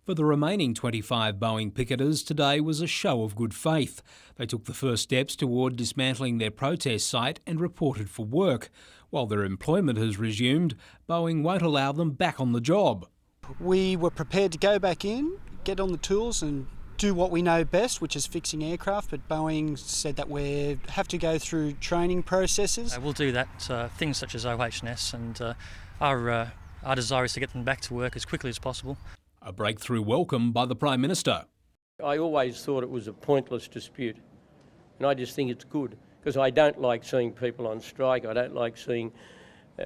For the remaining 25 Boeing picketers, today was a show of good faith. They took the first steps toward dismantling their protest site and reported for work. While their employment has resumed, Boeing won't allow them back on the job. We were prepared to go back in, get on the tools and do what we know best, which is fixing aircraft, but Boeing said that we have to go through training processes. We'll do that, things such as OH&S, and our desire is to get them back to work as quickly as possible. A breakthrough welcome by the Prime Minister. I always thought it was a pointless dispute, and I just think it's good, because I don't like seeing people on strike, I don't like seeing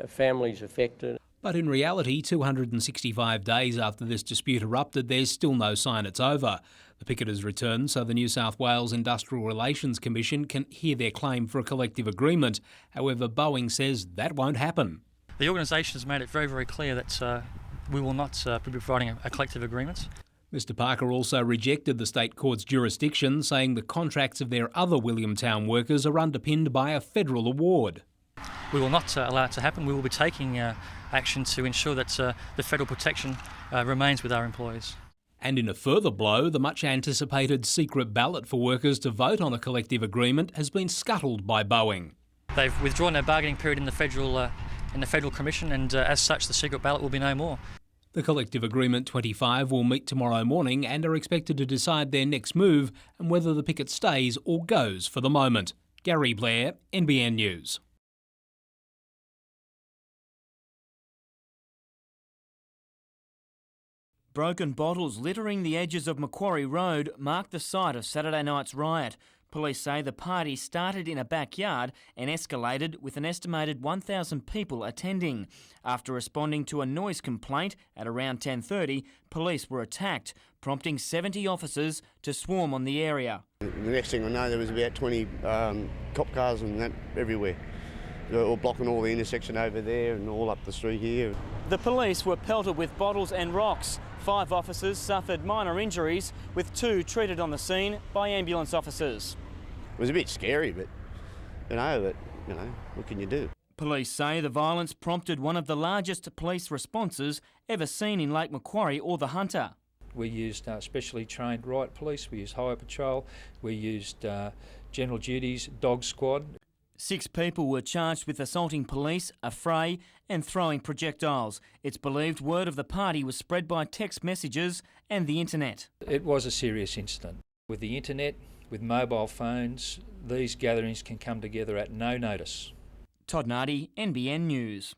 families affected. But in reality, 265 days after this dispute erupted, there's still no sign it's over. The picketers returned so the New South Wales Industrial Relations Commission can hear their claim for a collective agreement. However, Boeing says that won't happen. The organisation has made it very, very clear that we will not be providing a collective agreement. Mr Parker also rejected the state court's jurisdiction, saying the contracts of their other Williamtown workers are underpinned by a federal award. We will not allow it to happen. We will be taking action to ensure that the federal protection remains with our employees. And in a further blow, the much-anticipated secret ballot for workers to vote on a collective agreement has been scuttled by Boeing. They've withdrawn their bargaining period in the federal commission, and as such the secret ballot will be no more. The Collective Agreement 25 will meet tomorrow morning and are expected to decide their next move and whether the picket stays or goes for the moment. Gary Blair, NBN News. Broken bottles littering the edges of Macquarie Road marked the site of Saturday night's riot. Police say the party started in a backyard and escalated with an estimated 1,000 people attending. After responding to a noise complaint at around 10:30, police were attacked, prompting 70 officers to swarm on the area. The next thing I know, there was about 20 cop cars and that everywhere. They were all blocking all the intersection over there and all up the street here. The police were pelted with bottles and rocks. 5 officers suffered minor injuries, with 2 treated on the scene by ambulance officers. It was a bit scary, but what can you do? Police say the violence prompted one of the largest police responses ever seen in Lake Macquarie or the Hunter. We used specially trained riot police, we used highway patrol, we used general duties, dog squad. 6 people were charged with assaulting police, a fray and throwing projectiles. It's believed word of the party was spread by text messages and the internet. It was a serious incident. With the internet, with mobile phones, these gatherings can come together at no notice. Todd Nardi, NBN News.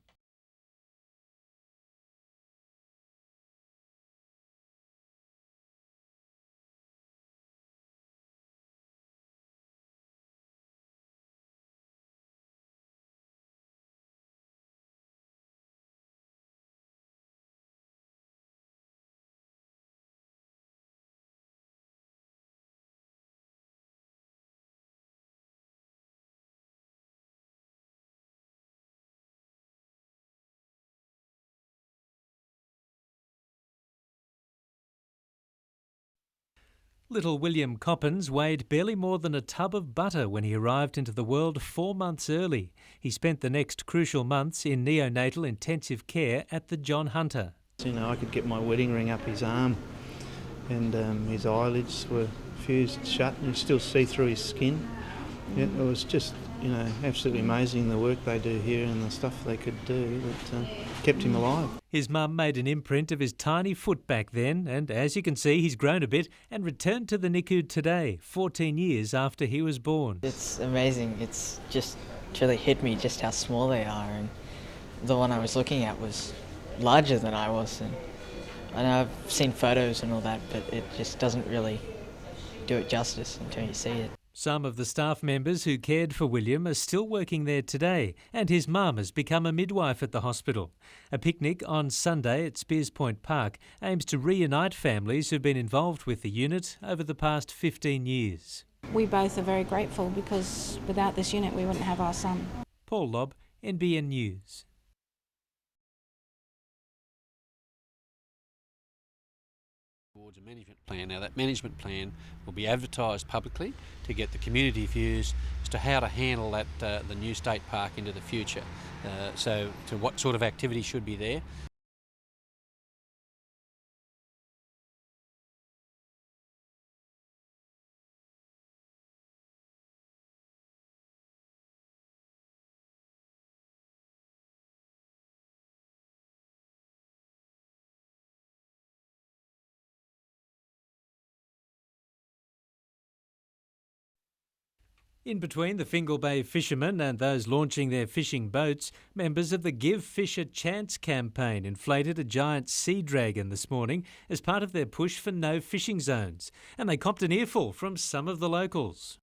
Little William Coppins weighed barely more than a tub of butter when he arrived into the world 4 months early. He spent the next crucial months in neonatal intensive care at the John Hunter. I could get my wedding ring up his arm and his eyelids were fused shut and you still see through his skin. It was just, absolutely amazing the work they do here and the stuff they could do that kept him alive. His mum made an imprint of his tiny foot back then, and as you can see, he's grown a bit and returned to the NICU today, 14 years after he was born. It's amazing. It's just really hit me just how small they are, and the one I was looking at was larger than I was. And I know I've seen photos and all that, but it just doesn't really do it justice until you see it. Some of the staff members who cared for William are still working there today, and his mum has become a midwife at the hospital. A picnic on Sunday at Spears Point Park aims to reunite families who've been involved with the unit over the past 15 years. We both are very grateful because without this unit we wouldn't have our son. Paul Lobb, NBN News. Towards a management plan. Now that management plan will be advertised publicly to get the community views as to how to handle that the new state park into the future. So to what sort of activity should be there. In between the Fingal Bay fishermen and those launching their fishing boats, members of the Give Fish a Chance campaign inflated a giant sea dragon this morning as part of their push for no fishing zones, and they copped an earful from some of the locals.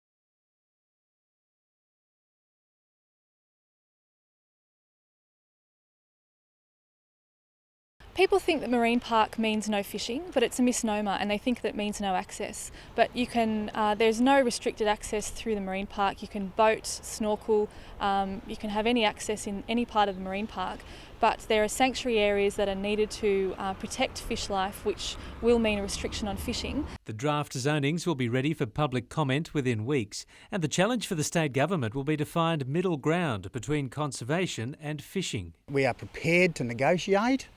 People think that marine park means no fishing, but it's a misnomer, and they think that it means no access. But you can, there's no restricted access through the marine park. You can boat, snorkel, you can have any access in any part of the marine park. But there are sanctuary areas that are needed to protect fish life, which will mean a restriction on fishing. The draft zonings will be ready for public comment within weeks, and the challenge for the state government will be to find middle ground between conservation and fishing. We are prepared to negotiate.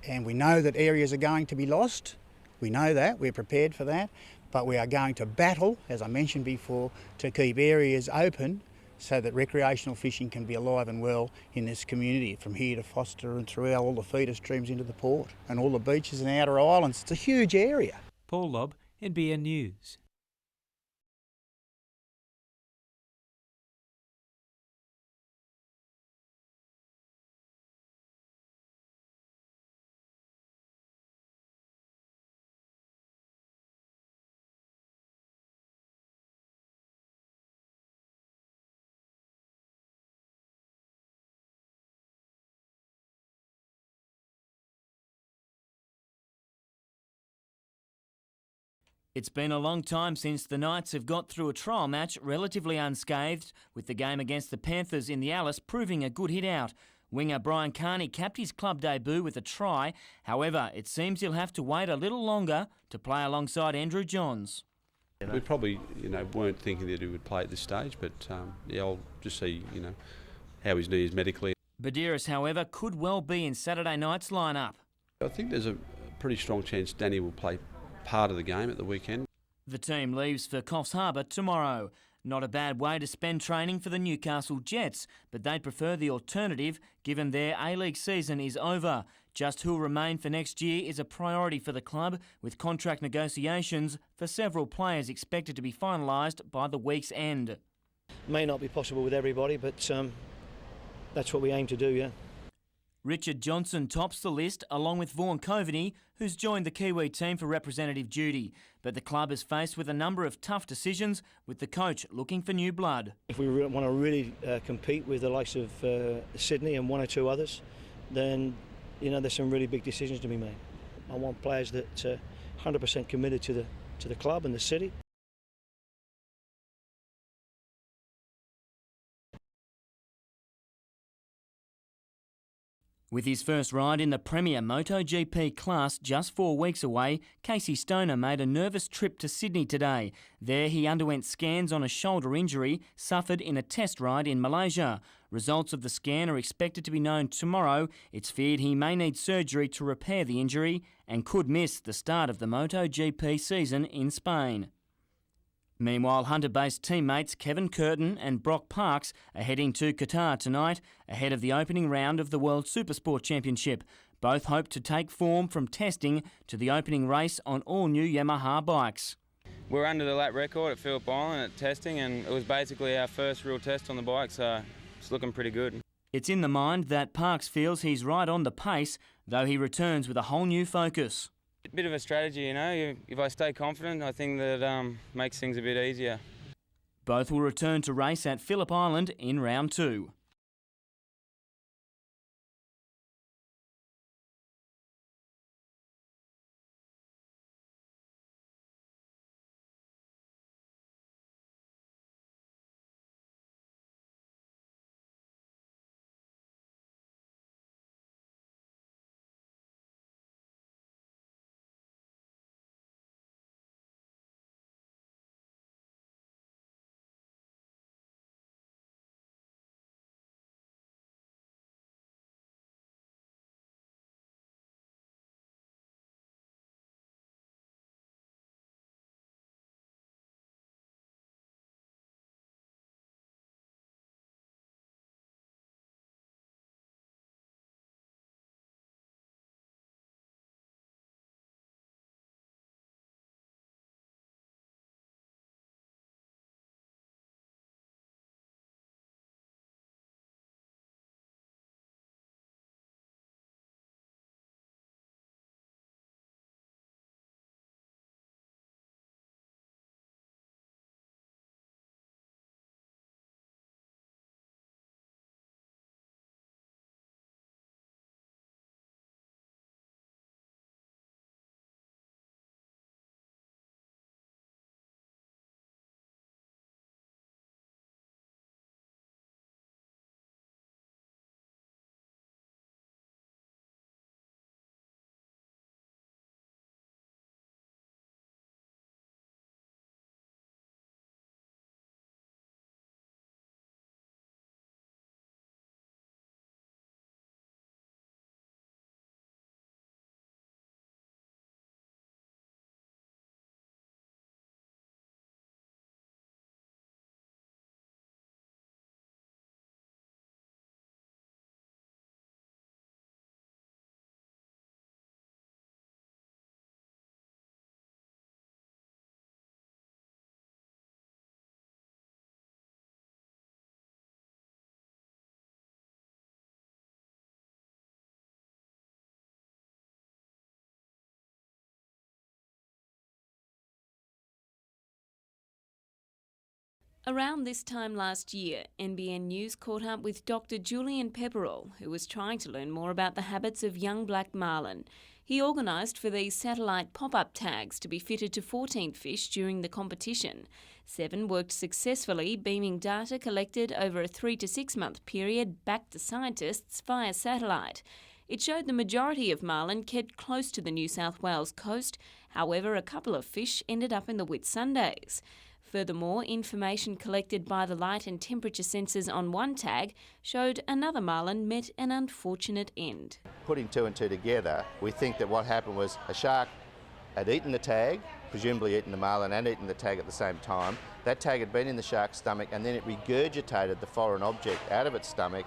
And we know that areas are going to be lost. We know that, we're prepared for that. But we are going to battle, as I mentioned before, to keep areas open so that recreational fishing can be alive and well in this community, from here to Foster and throughout all the feeder streams into the port and all the beaches and outer islands. It's a huge area. Paul Lobb, NBN News. It's been a long time since the Knights have got through a trial match relatively unscathed, with the game against the Panthers in the Alice proving a good hit out. Winger Brian Carney capped his club debut with a try. However, it seems he'll have to wait a little longer to play alongside Andrew Johns. We probably, weren't thinking that he would play at this stage, but I'll just see, how his knee is medically. Badiris, however, could well be in Saturday night's lineup. I think there's a pretty strong chance Danny will play part of the game at the weekend. The team leaves for Coffs Harbour tomorrow. Not a bad way to spend training for the Newcastle Jets, but they'd prefer the alternative given their A-League season is over. Just who'll remain for next year is a priority for the club, with contract negotiations for several players expected to be finalised by the week's end. May not be possible with everybody, but that's what we aim to do, yeah. Richard Johnson tops the list, along with Vaughan Coveney, who's joined the Kiwi team for representative duty. But the club is faced with a number of tough decisions, with the coach looking for new blood. If we want to really compete with the likes of Sydney and one or two others, then there's some really big decisions to be made. I want players that 100% committed to the club and the city. With his first ride in the Premier MotoGP class just 4 weeks away, Casey Stoner made a nervous trip to Sydney today. There he underwent scans on a shoulder injury suffered in a test ride in Malaysia. Results of the scan are expected to be known tomorrow. It's feared he may need surgery to repair the injury and could miss the start of the MotoGP season in Spain. Meanwhile, Hunter-based teammates Kevin Curtin and Brock Parks are heading to Qatar tonight ahead of the opening round of the World Supersport Championship. Both hope to take form from testing to the opening race on all new Yamaha bikes. We're under the lap record at Phillip Island at testing, and it was basically our first real test on the bike, so it's looking pretty good. It's in the mind that Parks feels he's right on the pace, though he returns with a whole new focus. A bit of a strategy, if I stay confident, I think that makes things a bit easier. Both will return to race at Phillip Island in round 2. Around this time last year, NBN News caught up with Dr. Julian Pepperell, who was trying to learn more about the habits of young black marlin. He organised for these satellite pop-up tags to be fitted to 14 fish during the competition. 7 worked successfully, beaming data collected over a 3 to 6 month period back to scientists via satellite. It showed the majority of marlin kept close to the New South Wales coast. However, a couple of fish ended up in the Whitsundays. Furthermore, information collected by the light and temperature sensors on one tag showed another marlin met an unfortunate end. Putting 2 and 2 together, we think that what happened was a shark had eaten the tag, presumably eaten the marlin and eaten the tag at the same time. That tag had been in the shark's stomach and then it regurgitated the foreign object out of its stomach.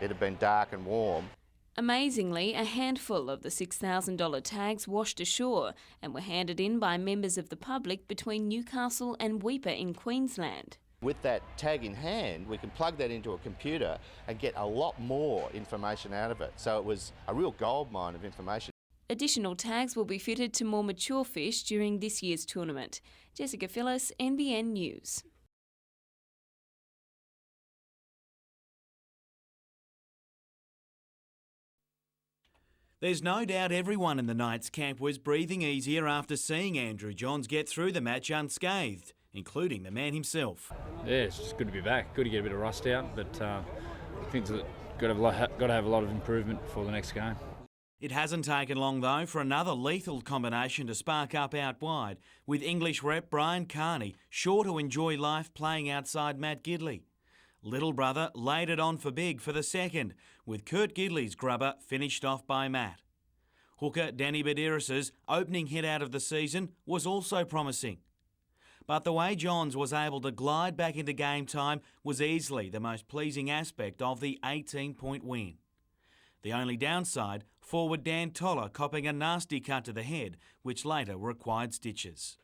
It had been dark and warm. Amazingly, a handful of the $6,000 tags washed ashore and were handed in by members of the public between Newcastle and Weipa in Queensland. With that tag in hand, we can plug that into a computer and get a lot more information out of it. So it was a real goldmine of information. Additional tags will be fitted to more mature fish during this year's tournament. Jessica Phyllis, NBN News. There's no doubt everyone in the Knights camp was breathing easier after seeing Andrew Johns get through the match unscathed, including the man himself. Yeah, it's just good to be back. Good to get a bit of rust out, but I think that got to have a lot of improvement for the next game. It hasn't taken long though for another lethal combination to spark up out wide, with English rep Brian Carney sure to enjoy life playing outside Matt Gidley. Little brother laid it on for big for the second, with Kurt Gidley's grubber finished off by Matt. Hooker Danny Badiris's opening hit out of the season was also promising. But the way Johns was able to glide back into game time was easily the most pleasing aspect of the 18-point win. The only downside, forward Dan Toller copping a nasty cut to the head, which later required stitches.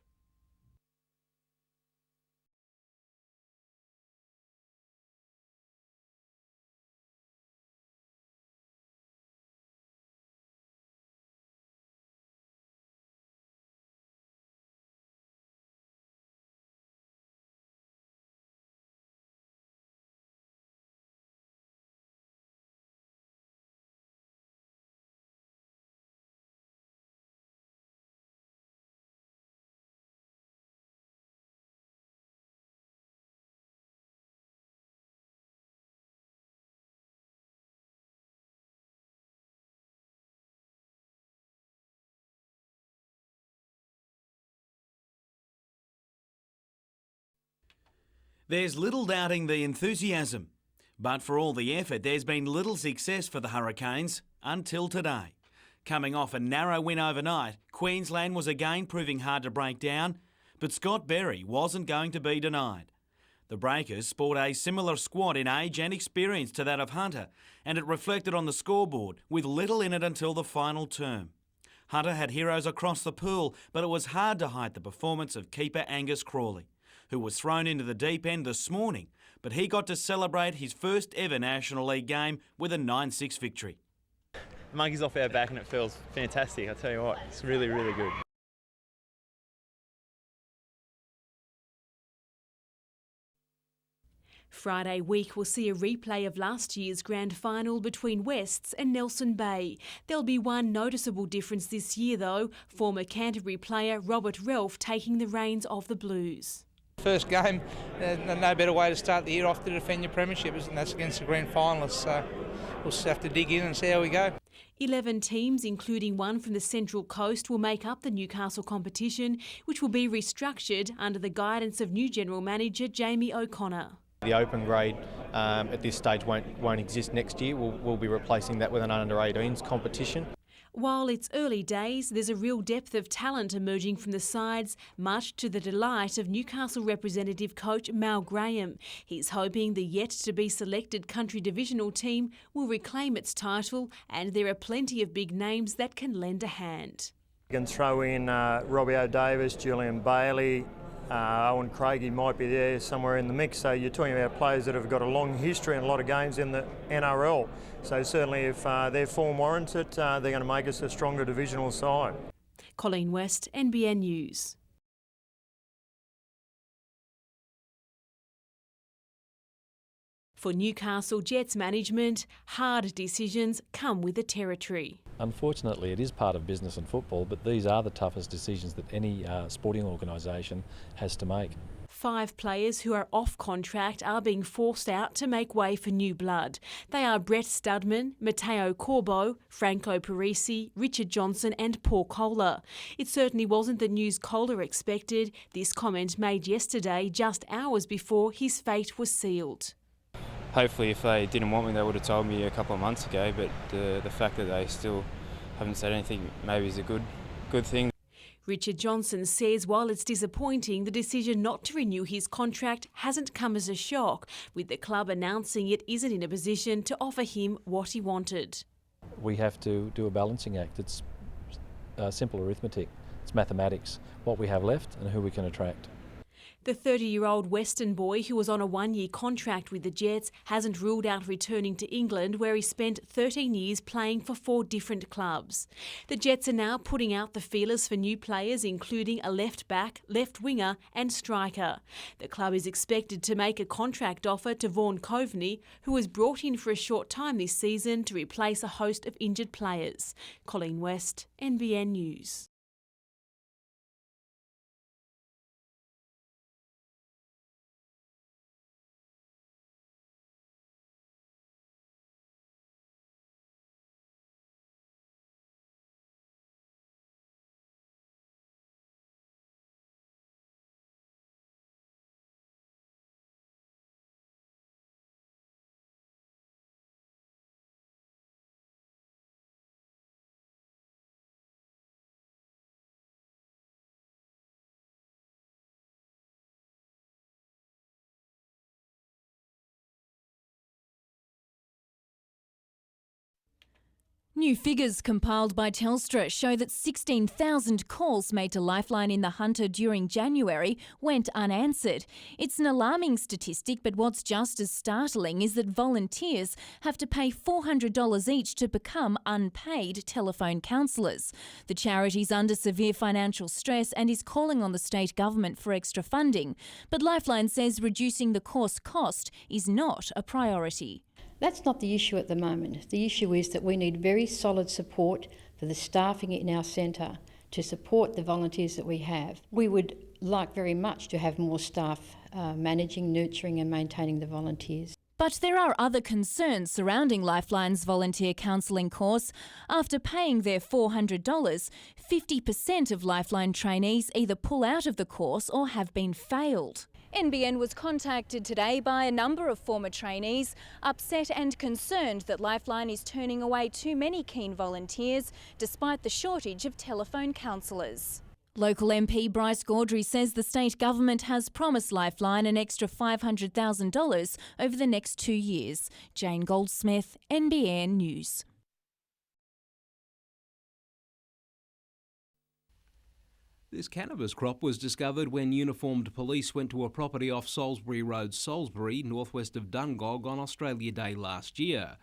There's little doubting the enthusiasm, but for all the effort, there's been little success for the Hurricanes until today. Coming off a narrow win overnight, Queensland was again proving hard to break down, but Scott Berry wasn't going to be denied. The Breakers sport a similar squad in age and experience to that of Hunter, and it reflected on the scoreboard, with little in it until the final term. Hunter had heroes across the pool, but it was hard to hide the performance of keeper Angus Crawley, who was thrown into the deep end this morning, but he got to celebrate his first ever National League game with a 9-6 victory. The monkey's off our back and it feels fantastic, I tell you what, it's really, really good. Friday week will see a replay of last year's grand final between Wests and Nelson Bay. There'll be one noticeable difference this year though, former Canterbury player Robert Relf taking the reins of the Blues. First game, no better way to start the year off to defend your premiership, and that's against the grand finalists, so we'll just have to dig in and see how we go. 11 teams, including one from the Central Coast, will make up the Newcastle competition, which will be restructured under the guidance of new General Manager Jamie O'Connor. The open grade at this stage won't exist next year. We'll be replacing that with an under-18s competition. While it's early days, there's a real depth of talent emerging from the sides, much to the delight of Newcastle representative coach Mal Graham. He's hoping the yet-to-be-selected country divisional team will reclaim its title, and there are plenty of big names that can lend a hand. You can throw in Robbie O'Davis, Julian Bailey, Owen Craigie might be there somewhere in the mix. So you're talking about players that have got a long history and a lot of games in the NRL. So certainly if their form warrants it, they're going to make us a stronger divisional side. Colleen West, NBN News. For Newcastle Jets management, hard decisions come with the territory. Unfortunately, it is part of business and football, but these are the toughest decisions that any sporting organisation has to make. 5 players who are off contract are being forced out to make way for new blood. They are Brett Studman, Matteo Corbo, Franco Parisi, Richard Johnson and Paul Kohler. It certainly wasn't the news Kohler expected. This comment made yesterday, just hours before his fate was sealed. Hopefully if they didn't want me they would have told me a couple of months ago, but the fact that they still haven't said anything maybe is a good thing. Richard Johnson says while it's disappointing, the decision not to renew his contract hasn't come as a shock, with the club announcing it isn't in a position to offer him what he wanted. We have to do a balancing act. It's simple arithmetic. It's mathematics. What we have left and who we can attract. The 30-year-old Western boy who was on a 1-year contract with the Jets hasn't ruled out returning to England, where he spent 13 years playing for 4 different clubs. The Jets are now putting out the feelers for new players, including a left back, left winger and striker. The club is expected to make a contract offer to Vaughan Coveney, who was brought in for a short time this season to replace a host of injured players. Colleen West, NBN News. New figures compiled by Telstra show that 16,000 calls made to Lifeline in the Hunter during January went unanswered. It's an alarming statistic, but what's just as startling is that volunteers have to pay $400 each to become unpaid telephone counsellors. The charity's under severe financial stress and is calling on the state government for extra funding. But Lifeline says reducing the course cost is not a priority. That's not the issue at the moment. The issue is that we need very solid support for the staffing in our centre to support the volunteers that we have. We would like very much to have more staff managing, nurturing and maintaining the volunteers. But there are other concerns surrounding Lifeline's volunteer counselling course. After paying their $400, 50% of Lifeline trainees either pull out of the course or have been failed. NBN was contacted today by a number of former trainees, upset and concerned that Lifeline is turning away too many keen volunteers despite the shortage of telephone counsellors. Local MP Bryce Gaudry says the state government has promised Lifeline an extra $500,000 over the next 2 years. Jane Goldsmith, NBN News. This cannabis crop was discovered when uniformed police went to a property off Salisbury Road, Salisbury, northwest of Dungog on Australia Day last year.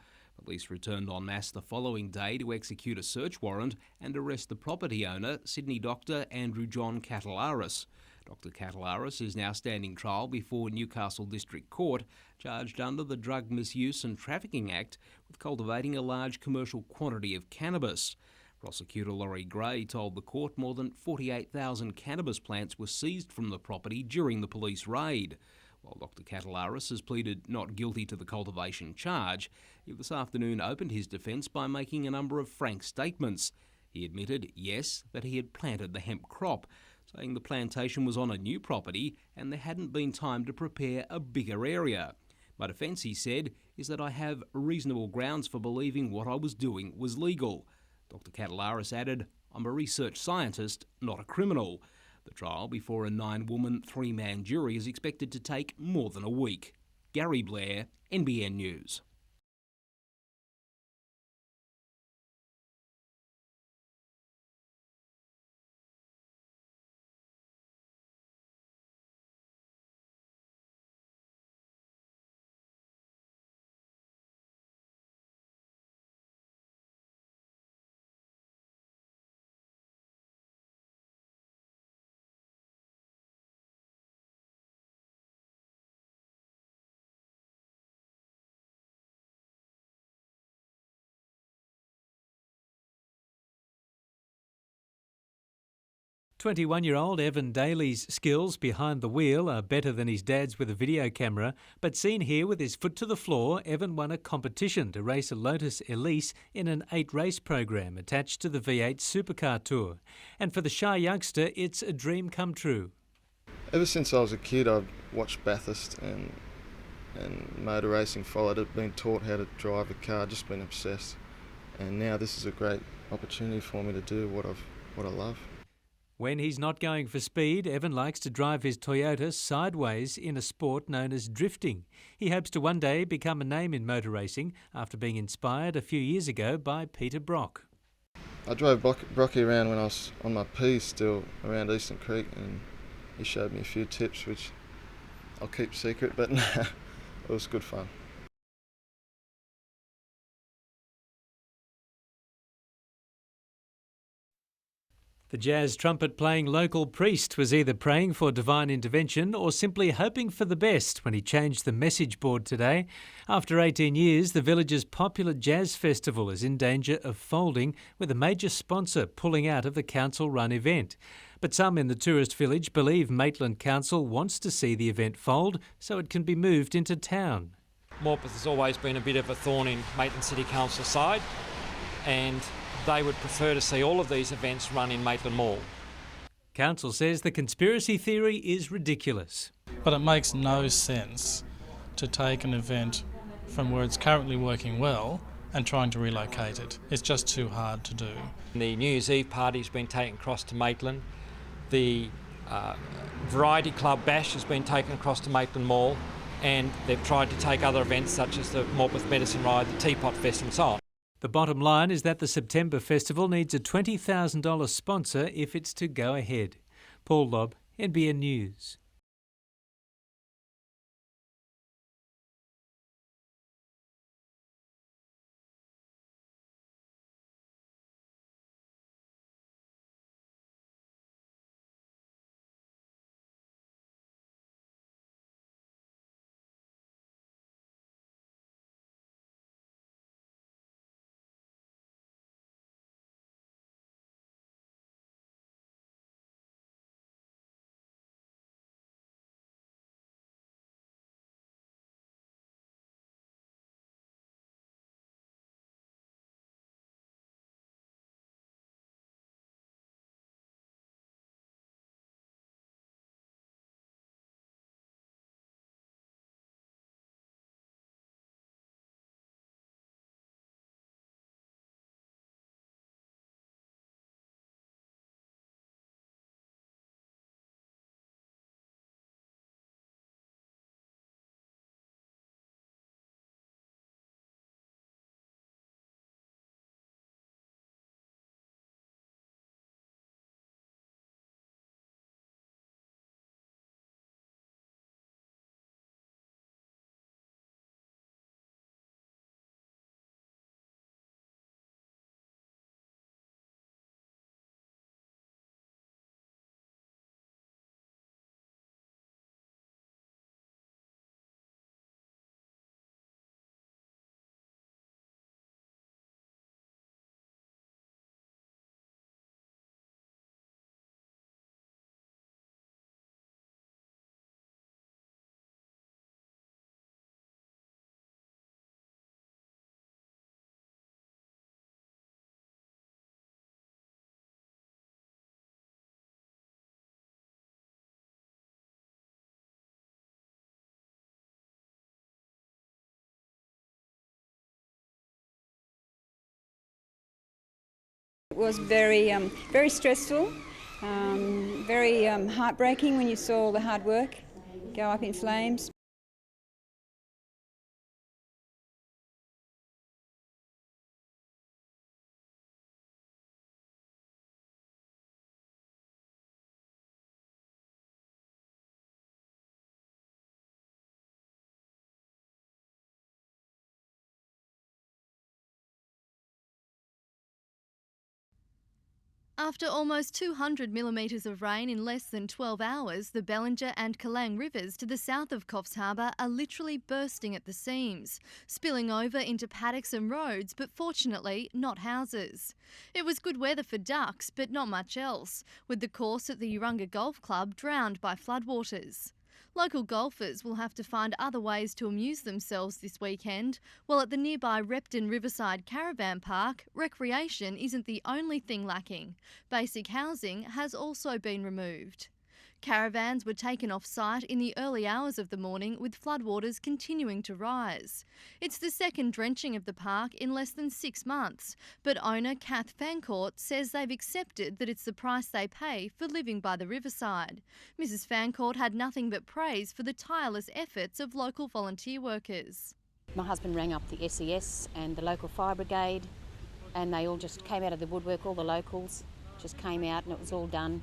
Police returned en masse the following day to execute a search warrant and arrest the property owner, Sydney doctor Andrew John Catalaris. Dr Catalaris is now standing trial before Newcastle District Court, charged under the Drug Misuse and Trafficking Act with cultivating a large commercial quantity of cannabis. Prosecutor Laurie Gray told the court more than 48,000 cannabis plants were seized from the property during the police raid. While Dr Catalaris has pleaded not guilty to the cultivation charge, he this afternoon opened his defence by making a number of frank statements. He admitted, yes, that he had planted the hemp crop, saying the plantation was on a new property and there hadn't been time to prepare a bigger area. My defence, he said, is that I have reasonable grounds for believing what I was doing was legal. Dr Catalaris added, I'm a research scientist, not a criminal. The trial before a 9-woman, 3-man jury is expected to take more than a week. Gary Blair, NBN News. 21-year-old Evan Daly's skills behind the wheel are better than his dad's with a video camera, but seen here with his foot to the floor, Evan won a competition to race a Lotus Elise in an 8-race program attached to the V8 Supercar Tour. And for the shy youngster, it's a dream come true. Ever since I was a kid, I've watched Bathurst and motor racing, followed it, been taught how to drive a car, just been obsessed. And now this is a great opportunity for me to do what I love. When he's not going for speed, Evan likes to drive his Toyota sideways in a sport known as drifting. He hopes to one day become a name in motor racing after being inspired a few years ago by Peter Brock. I drove Brocky around when I was on my P's still around Eastern Creek, and he showed me a few tips which I'll keep secret, but it was good fun. The jazz trumpet-playing local priest was either praying for divine intervention or simply hoping for the best when he changed the message board today. After 18 years, the village's popular jazz festival is in danger of folding, with a major sponsor pulling out of the council-run event. But some in the tourist village believe Maitland Council wants to see the event fold so it can be moved into town. Morpeth has always been a bit of a thorn in Maitland City Council's side, and they would prefer to see all of these events run in Maitland Mall. Council says the conspiracy theory is ridiculous. But it makes no sense to take an event from where it's currently working well and trying to relocate it. It's just too hard to do. The New Year's Eve party's been taken across to Maitland. The Variety Club Bash has been taken across to Maitland Mall, and they've tried to take other events such as the Morpeth Medicine Ride, the Teapot Fest and so on. The bottom line is that the September festival needs a $20,000 sponsor if it's to go ahead. Paul Lobb, NBN News. It was very stressful, very heartbreaking when you saw all the hard work go up in flames. After almost 200 millimetres of rain in less than 12 hours, the Bellinger and Kalang rivers to the south of Coffs Harbour are literally bursting at the seams, spilling over into paddocks and roads, but fortunately not houses. It was good weather for ducks, but not much else, with the course at the Urunga Golf Club drowned by floodwaters. Local golfers will have to find other ways to amuse themselves this weekend, while at the nearby Repton Riverside Caravan Park, recreation isn't the only thing lacking. Basic housing has also been removed. Caravans were taken off-site in the early hours of the morning, with floodwaters continuing to rise. It's the second drenching of the park in less than 6 months, but owner Kath Fancourt says they've accepted that it's the price they pay for living by the riverside. Mrs Fancourt had nothing but praise for the tireless efforts of local volunteer workers. My husband rang up the SES and the local fire brigade, and they all just came out of the woodwork, all the locals just came out, and it was all done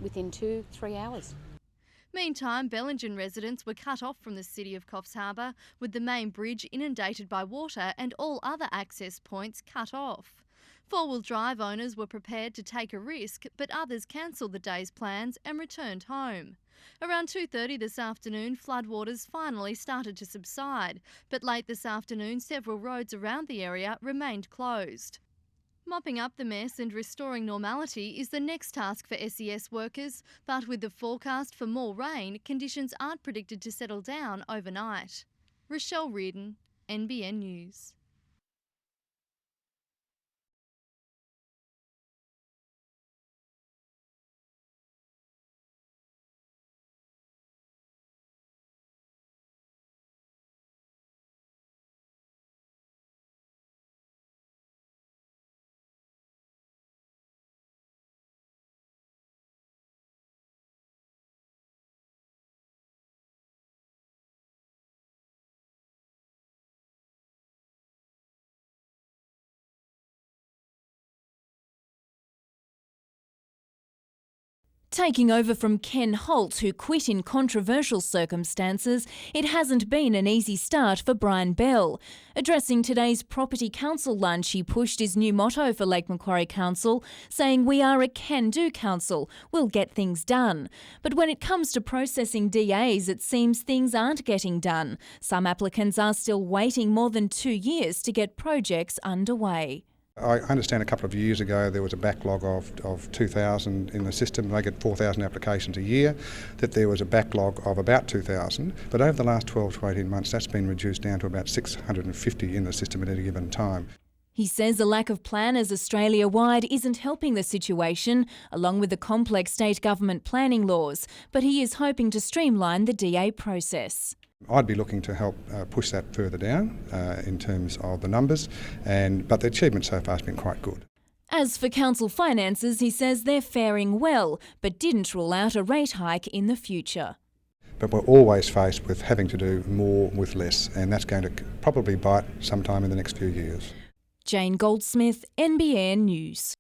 within 2-3 hours. Meantime, Bellingen residents were cut off from the city of Coffs Harbour, with the main bridge inundated by water and all other access points cut off. Four-wheel drive owners were prepared to take a risk, but others cancelled the day's plans and returned home. Around 2:30 this afternoon, floodwaters finally started to subside, but late this afternoon several roads around the area remained closed. Mopping up the mess and restoring normality is the next task for SES workers, but with the forecast for more rain, conditions aren't predicted to settle down overnight. Rochelle Reardon, NBN News. Taking over from Ken Holt, who quit in controversial circumstances, it hasn't been an easy start for Brian Bell. Addressing today's Property Council lunch, he pushed his new motto for Lake Macquarie Council, saying, "We are a can-do council, we'll get things done." But when it comes to processing DAs, it seems things aren't getting done. Some applicants are still waiting more than 2 years to get projects underway. I understand a couple of years ago there was a backlog of 2,000 in the system. They get 4,000 applications a year, that there was a backlog of about 2,000. But over the last 12 to 18 months, that's been reduced down to about 650 in the system at any given time. He says a lack of planners Australia-wide isn't helping the situation, along with the complex state government planning laws, but he is hoping to streamline the DA process. I'd be looking to help push that further down in terms of the numbers, but the achievement so far has been quite good. As for council finances, he says they're faring well, but didn't rule out a rate hike in the future. But we're always faced with having to do more with less, and that's going to probably bite sometime in the next few years. Jane Goldsmith, NBN News.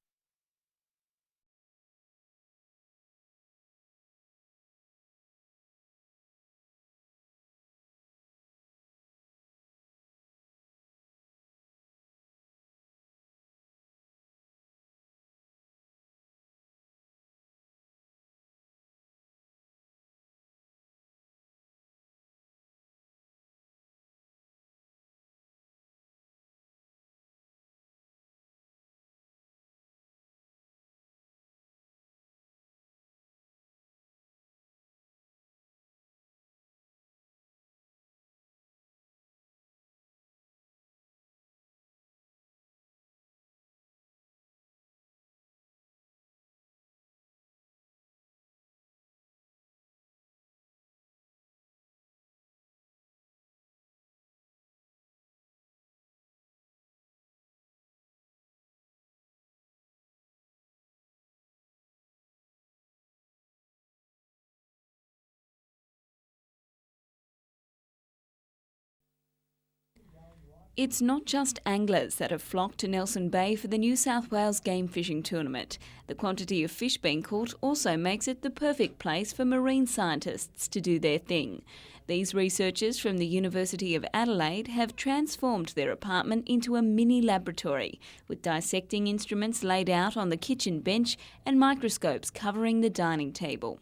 It's not just anglers that have flocked to Nelson Bay for the New South Wales Game Fishing Tournament. The quantity of fish being caught also makes it the perfect place for marine scientists to do their thing. These researchers from the University of Adelaide have transformed their apartment into a mini laboratory, with dissecting instruments laid out on the kitchen bench and microscopes covering the dining table.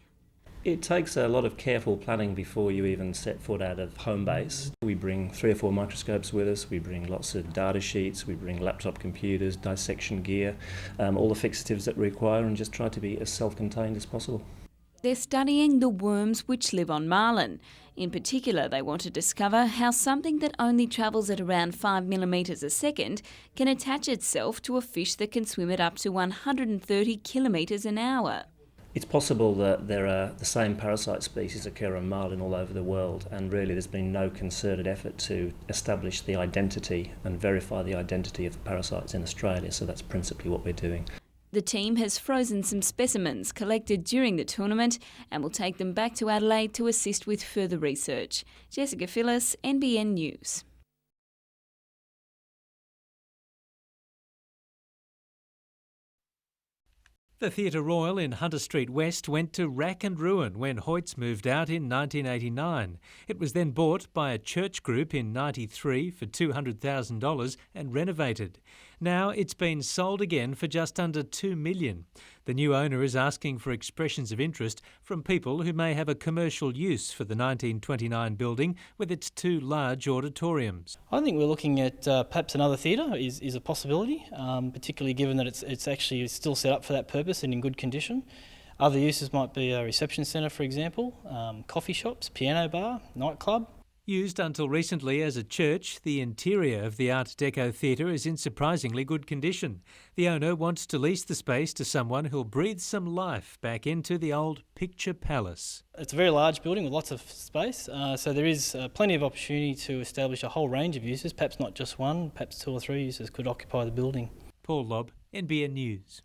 It takes a lot of careful planning before you even set foot out of home base. We bring 3 or 4 microscopes with us, we bring lots of data sheets, we bring laptop computers, dissection gear, all the fixatives that we require, and just try to be as self-contained as possible. They're studying the worms which live on marlin. In particular, they want to discover how something that only travels at around 5 millimetres a second can attach itself to a fish that can swim at up to 130 kilometres an hour. It's possible that there are the same parasite species occur on marlin all over the world, and really there's been no concerted effort to establish the identity and verify the identity of the parasites in Australia, so that's principally what we're doing. The team has frozen some specimens collected during the tournament and will take them back to Adelaide to assist with further research. Jessica Phyllis, NBN News. The Theatre Royal in Hunter Street West went to rack and ruin when Hoyts moved out in 1989. It was then bought by a church group in 93 for $200,000 and renovated. Now it's been sold again for just under $2 million. The new owner is asking for expressions of interest from people who may have a commercial use for the 1929 building with its 2 large auditoriums. I think we're looking at perhaps another theatre is a possibility, particularly given that it's actually still set up for that purpose and in good condition. Other uses might be a reception centre, for example, coffee shops, piano bar, nightclub. Used until recently as a church, the interior of the Art Deco theatre is in surprisingly good condition. The owner wants to lease the space to someone who'll breathe some life back into the old picture palace. It's a very large building with lots of space, so there is plenty of opportunity to establish a whole range of uses, perhaps not just one, perhaps 2 or 3 uses could occupy the building. Paul Lobb, NBN News.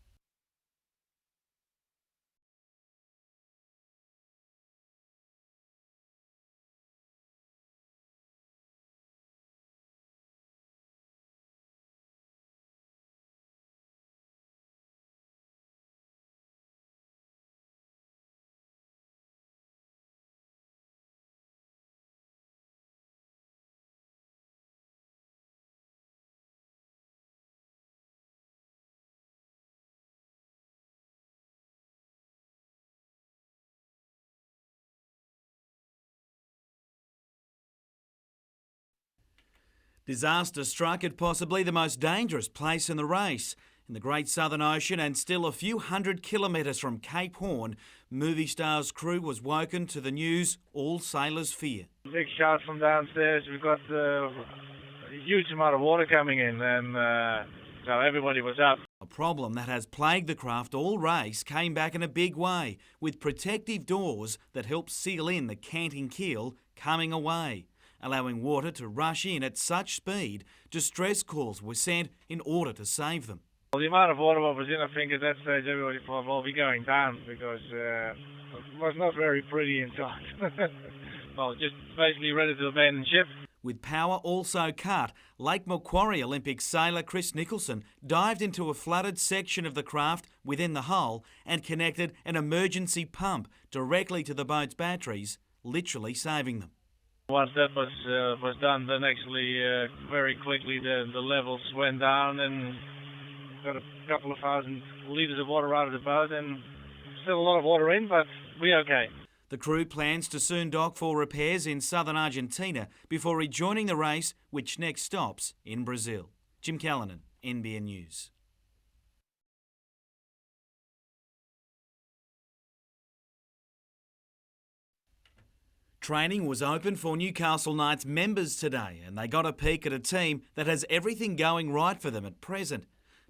Disaster struck at possibly the most dangerous place in the race. In the Great Southern Ocean and still a few hundred kilometres from Cape Horn, Movie Star's crew was woken to the news all sailors fear. Big shout from downstairs. We've got a huge amount of water coming in, and so everybody was up. A problem that has plagued the craft all race came back in a big way, with protective doors that help seal in the canting keel coming away. Allowing water to rush in at such speed, distress calls were sent in order to save them. Well, the amount of water what was in, I think at that stage everybody thought, well, we're going down, because it was not very pretty inside. Well, just basically ready to abandon ship. With power also cut, Lake Macquarie Olympic sailor Chris Nicholson dived into a flooded section of the craft within the hull and connected an emergency pump directly to the boat's batteries, literally saving them. Once that was done, then actually very quickly the levels went down and got a couple of thousand litres of water out of the boat, and still a lot of water in, but we're okay. The crew plans to soon dock for repairs in southern Argentina before rejoining the race, which next stops in Brazil. Jim Callanan, NBN News. Training was open for Newcastle Knights members today, and they got a peek at a team that has everything going right for them at present.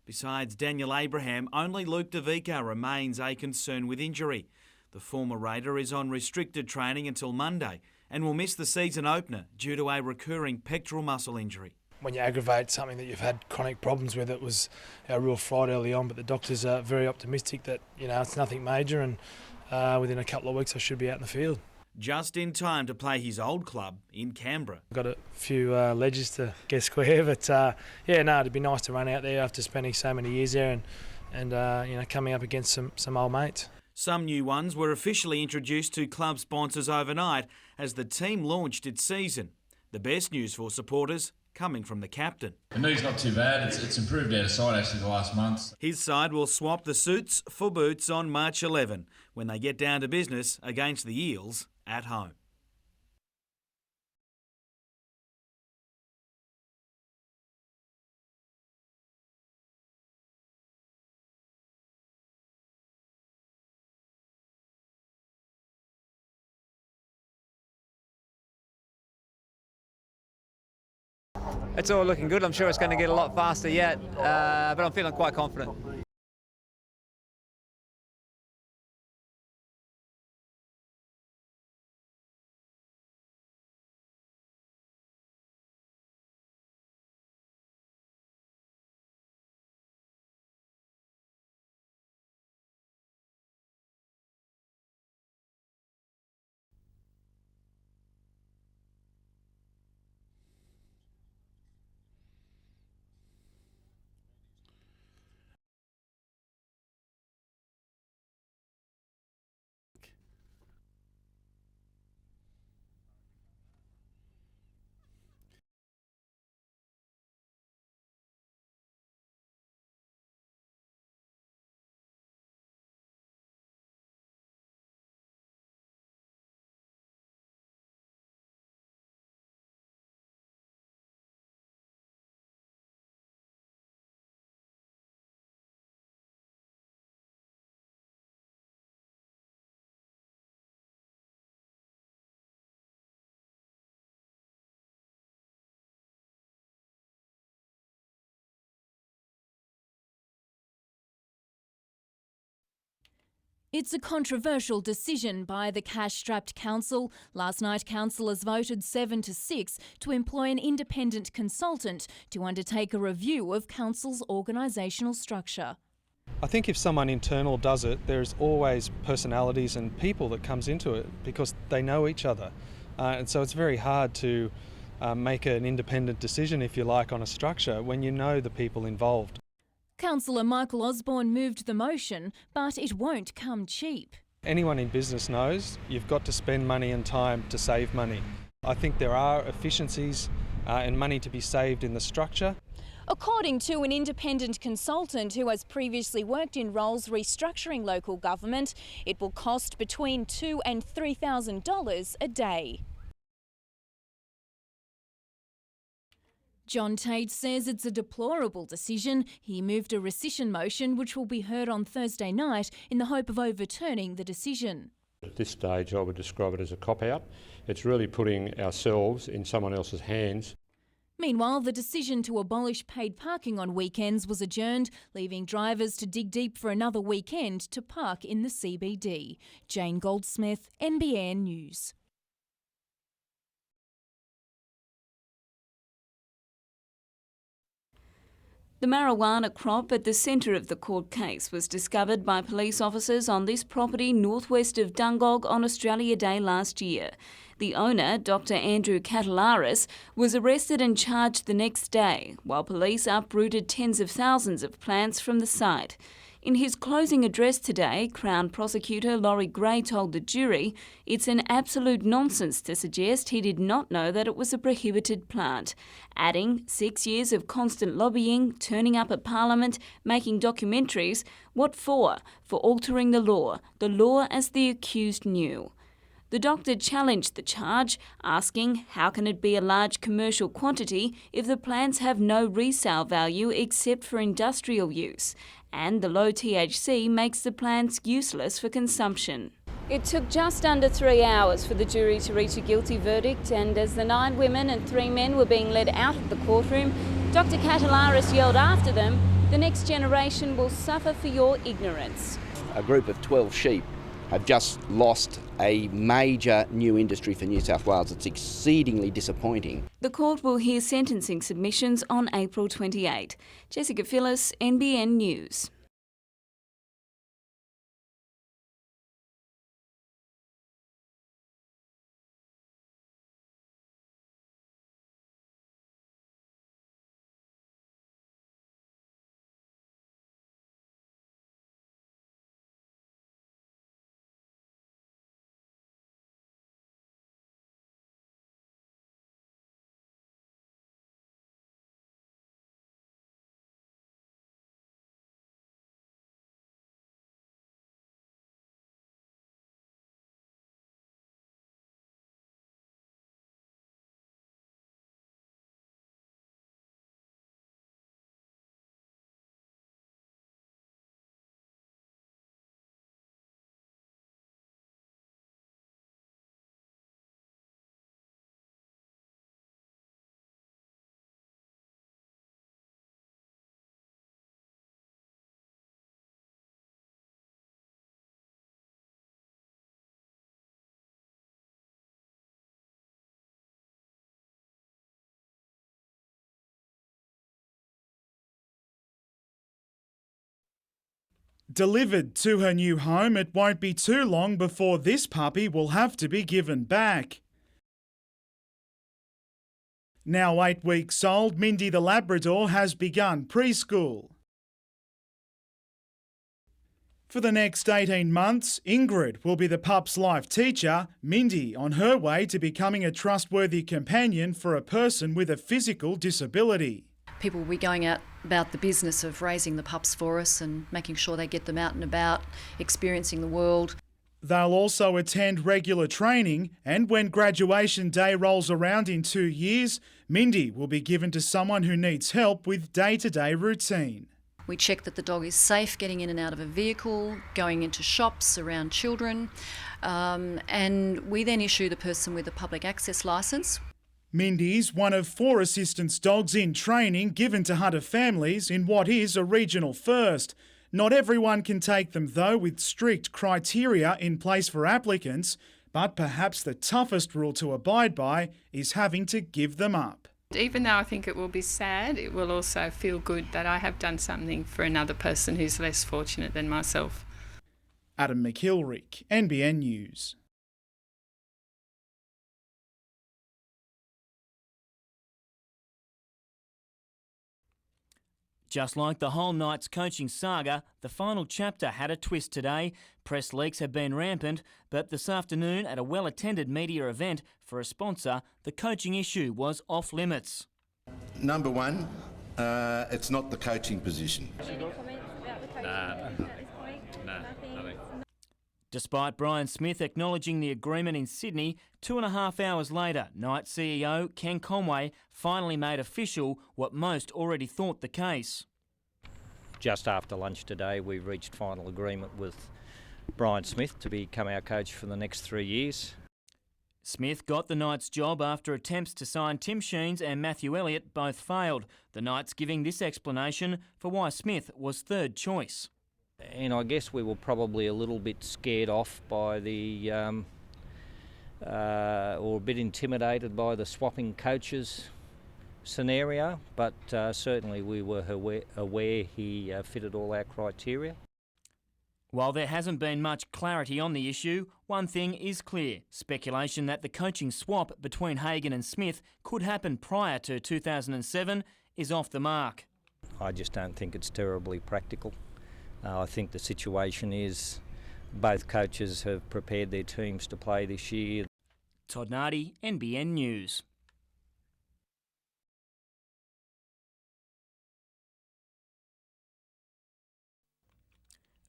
Besides Daniel Abraham, only Luke DeVico remains a concern with injury. The former Raider is on restricted training until Monday and will miss the season opener due to a recurring pectoral muscle injury. When you aggravate something that you've had chronic problems with, it was a real fright early on, but the doctors are very optimistic that it's nothing major, and within a couple of weeks I should be out in the field. just in time to play his old club in Canberra. Got a few ledges to get square, but it'd be nice to run out there after spending so many years there and coming up against some old mates. Some new ones were officially introduced to club sponsors overnight as the team launched its season. The best news for supporters coming from the captain. The knee's not too bad. It's improved out of sight actually the last month. His side will swap the suits for boots on March 11 when they get down to business against the Eels at home. It's all looking good. I'm sure it's going to get a lot faster yet, but I'm feeling quite confident. It's a controversial decision by the cash-strapped council. Last night, councillors voted 7-6 to employ an independent consultant to undertake a review of council's organisational structure. I think if someone internal does it, there's always personalities and people that comes into it because they know each other. And so it's very hard to make an independent decision, if you like, on a structure when you know the people involved. Councillor Michael Osborne moved the motion, but it won't come cheap. Anyone in business knows you've got to spend money and time to save money. I think there are efficiencies and money to be saved in the structure. According to an independent consultant who has previously worked in roles restructuring local government, it will cost between $2,000 and $3,000 a day. John Tate says it's a deplorable decision. He moved a rescission motion which will be heard on Thursday night in the hope of overturning the decision. At this stage I would describe it as a cop-out. It's really putting ourselves in someone else's hands. Meanwhile, the decision to abolish paid parking on weekends was adjourned, leaving drivers to dig deep for another weekend to park in the CBD. Jane Goldsmith, NBN News. The marijuana crop at the centre of the court case was discovered by police officers on this property northwest of Dungog on Australia Day last year. The owner, Dr. Andrew Catalaris, was arrested and charged the next day, while police uprooted tens of thousands of plants from the site. In his closing address today, Crown Prosecutor Laurie Gray told the jury it's an absolute nonsense to suggest he did not know that it was a prohibited plant, adding 6 years of constant lobbying, turning up at Parliament, making documentaries. What for? For altering the law as the accused knew. The doctor challenged the charge, asking how can it be a large commercial quantity if the plants have no resale value except for industrial use, and the low THC makes the plants useless for consumption. It took just under 3 hours for the jury to reach a guilty verdict, and as the 9 women and 3 men were being led out of the courtroom, Dr. Catalaris yelled after them, "The next generation will suffer for your ignorance." A group of 12 sheep have just lost a major new industry for New South Wales. It's exceedingly disappointing. The court will hear sentencing submissions on April 28. Jessica Phillis, NBN News. Delivered to her new home, it won't be too long before this puppy will have to be given back. Now 8 weeks old, Mindy the Labrador has begun preschool. For the next 18 months, Ingrid will be the pup's life teacher, Mindy on her way to becoming a trustworthy companion for a person with a physical disability. People will be going out about the business of raising the pups for us and making sure they get them out and about, experiencing the world. They'll also attend regular training, and when graduation day rolls around in 2 years, Mindy will be given to someone who needs help with day-to-day routine. We check that the dog is safe getting in and out of a vehicle, going into shops around children, and we then issue the person with a public access licence. Mindy's one of 4 assistance dogs in training given to hunter families in what is a regional first. Not everyone can take them though, with strict criteria in place for applicants, but perhaps the toughest rule to abide by is having to give them up. Even though I think it will be sad, it will also feel good that I have done something for another person who's less fortunate than myself. Adam McIlrick, NBN News. Just like the whole Knights coaching saga, the final chapter had a twist today. Press leaks have been rampant, but this afternoon at a well-attended media event for a sponsor, the coaching issue was off limits. Number one, it's not the coaching position. Nothing. Despite Brian Smith acknowledging the agreement in Sydney, 2.5 hours later, Knights CEO Ken Conway finally made official what most already thought the case. Just after lunch today, we reached final agreement with Brian Smith to become our coach for the next 3 years. Smith got the Knights job after attempts to sign Tim Sheens and Matthew Elliott both failed, the Knights giving this explanation for why Smith was third choice. And I guess we were probably a little bit scared off by the, or a bit intimidated by the swapping coaches scenario, but certainly we were aware he fitted all our criteria. While there hasn't been much clarity on the issue, one thing is clear. Speculation that the coaching swap between Hagan and Smith could happen prior to 2007 is off the mark. I just don't think it's terribly practical. I think the situation is both coaches have prepared their teams to play this year. Todd Nardi, NBN News.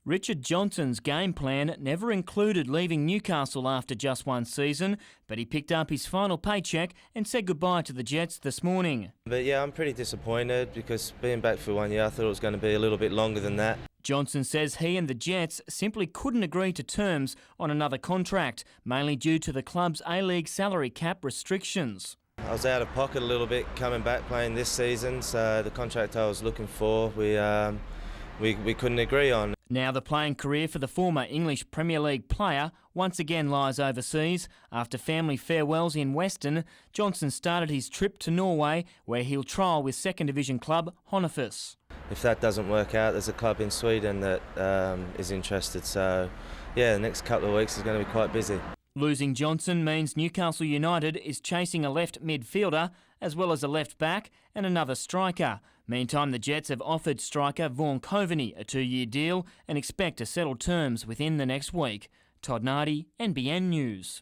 Richard Johnson's game plan never included leaving Newcastle after just one season, but he picked up his final paycheck and said goodbye to the Jets this morning. But yeah, I'm pretty disappointed because being back for 1 year, I thought it was going to be a little bit longer than that. Johnson says he and the Jets simply couldn't agree to terms on another contract, mainly due to the club's A-League salary cap restrictions. I was out of pocket a little bit coming back playing this season, so the contract I was looking for, we couldn't agree on. Now the playing career for the former English Premier League player once again lies overseas. After family farewells in Western, Johnson started his trip to Norway, where he'll trial with second division club Honifus. If that doesn't work out, there's a club in Sweden that is interested, so yeah, the next couple of weeks is going to be quite busy. Losing Johnson means Newcastle United is chasing a left midfielder as well as a left back and another striker. Meantime, the Jets have offered striker Vaughan Coveney a 2-year deal and expect to settle terms within the next week. Todd Nardi, NBN News.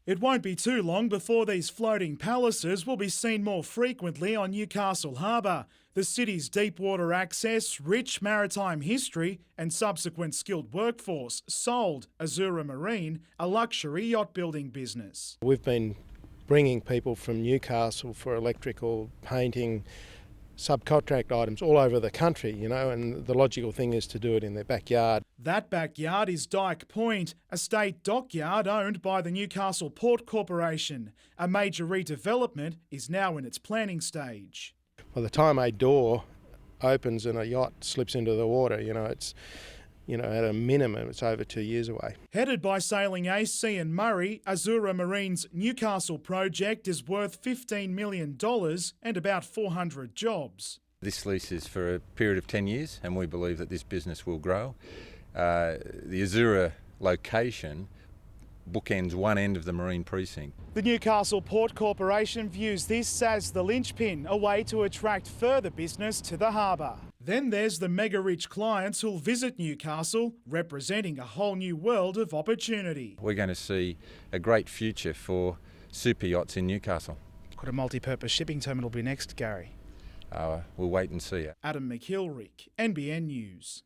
It won't be too long before these floating palaces will be seen more frequently on Newcastle Harbour. The city's deep water access, rich maritime history and subsequent skilled workforce sold Azura Marine, a luxury yacht building business. We've been bringing people from Newcastle for electrical, painting, subcontract items all over the country, and the logical thing is to do it in their backyard. That backyard is Dyke Point, a state dockyard owned by the Newcastle Port Corporation. A major redevelopment is now in its planning stage. By the time a door opens and a yacht slips into the water, it's at a minimum, it's over 2 years away. Headed by sailing ace Ian Murray, Azura Marine's Newcastle project is worth $15 million and about 400 jobs. This lease is for a period of 10 years and we believe that this business will grow. The Azura location bookends one end of the marine precinct. The Newcastle Port Corporation views this as the linchpin, a way to attract further business to the harbour. Then there's the mega-rich clients who'll visit Newcastle, representing a whole new world of opportunity. We're going to see a great future for super yachts in Newcastle. Could a multi-purpose shipping terminal be next, Gary? We'll wait and see. Adam McIlrick, NBN News.